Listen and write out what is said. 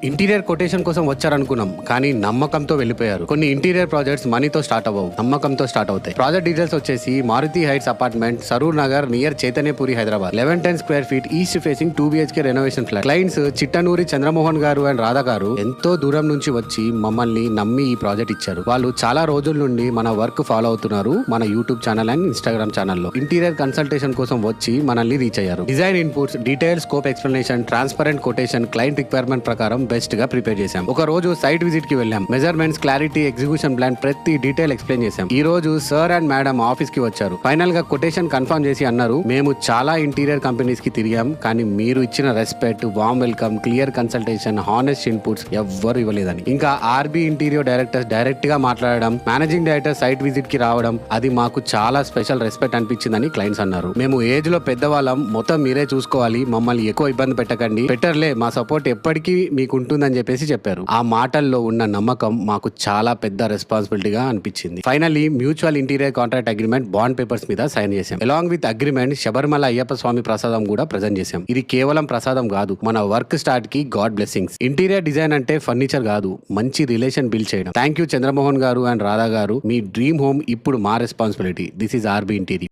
Interior quotation కోసం వచ్చారనుకున్నాం, కానీ నమ్మకంతో వెళ్ళిపోయారు. కొన్ని ఇంటీరియర్ ప్రాజెక్ట్స్ మనీతో స్టార్ట్ అవ్వవు, నమ్మకంతో స్టార్ట్ అవుతాయి. ప్రాజెక్ట్ డీటెయిల్స్ వచ్చేసి Maruti heights apartment, Saroor Nagar near Chaitanyapuri, Hyderabad. 1110 square feet east facing 2 BHK renovation flat. Clients Chittanuri Chandramohan garu and Radha గారు ఎంతో దూరం నుంచి వచ్చి మమ్మల్ని నమ్మి ఈ ప్రాజెక్ట్ ఇచ్చారు. వాళ్ళు చాలా రోజుల నుండి మన వర్క్ ఫాలో అవుతున్నారు, మన యూట్యూబ్ ఛానల్ అండ్ ఇన్స్టాగ్రామ్ ఛానల్లో. ఇంటీరియర్ కన్సల్టేషన్ కోసం వచ్చి మనల్ని రీచ్ అయ్యారు. Design inputs, detail scope explanation, transparent quotation, client requirement ప్రకారం బెస్ట్ గా ప్రిపేర్ చేశాం. ఒక రోజు సైట్ విజిట్ కి వెళ్ళాం. మెజర్మెంట్స్, క్లారిటీ, ఎగ్జిక్యూషన్ ప్లాన్ ప్రతి డీటెయిల్ ఎక్స్ప్లెయిన్ చేశాం. ఈ రోజు సార్ అండ్ మేడం ఆఫీస్ కి వచ్చారు. ఫైనల్ గా కొటేషన్ కన్ఫర్మ్ చేసి అన్నారు, మేము చాలా ఇంటీరియర్ కంపెనీస్ కి తిరిగాం, కానీ మీరు ఇచ్చిన respect, warm welcome, clear consultation, honest inputs ఎవ్వరు ఇవ్వలేదని. ఇంకా ఆర్బీ ఇంటీరియర్ డైరెక్టర్స్ డైరెక్ట్ గా మాట్లాడడం, మేనేజింగ్ డైరెక్టర్ సైట్ విజిట్ కి రావడం, అది మాకు చాలా స్పెషల్ రెస్పెక్ట్ అనిపించిందని క్లయింట్స్ అన్నారు. మేము ఏజ్ లో పెద్దవాళ్ళం, మొత్తం మీరే చూసుకోవాలి, మమ్మల్ని ఎక్కువ ఇబ్బంది పెట్టకండి, బెటర్లే, మా సపోర్ట్ ఎప్పటికీ మీకు ఉంటుందని చెప్పేసి చెప్పారు. ఆ మాటల్లో ఉన్న నమ్మకం మాకు చాలా పెద్ద రెస్పాన్సిబిలిటీగా అనిపించింది. Finally mutual interior contract agreement bond papers మీద సైన్ చేశాం. Along with agreement Sabarimala Ayyappa Swamy ప్రసాదం కూడా ప్రజెంట్ చేశాం. ఇది కేవలం ప్రసాదం కాదు, మన వర్క్ స్టార్ట్ కి గాడ్ బ్లెస్సింగ్స్. ఇంటీరియర్ డిజైన్ అంటే ఫర్నిచర్ కాదు, మంచి రిలేషన్ బిల్డ్ చేయడం. Thank you Chandramohan garu and Radha garu. మీ డ్రీమ్ హోమ్ ఇప్పుడు మా responsibility. This is RB interior.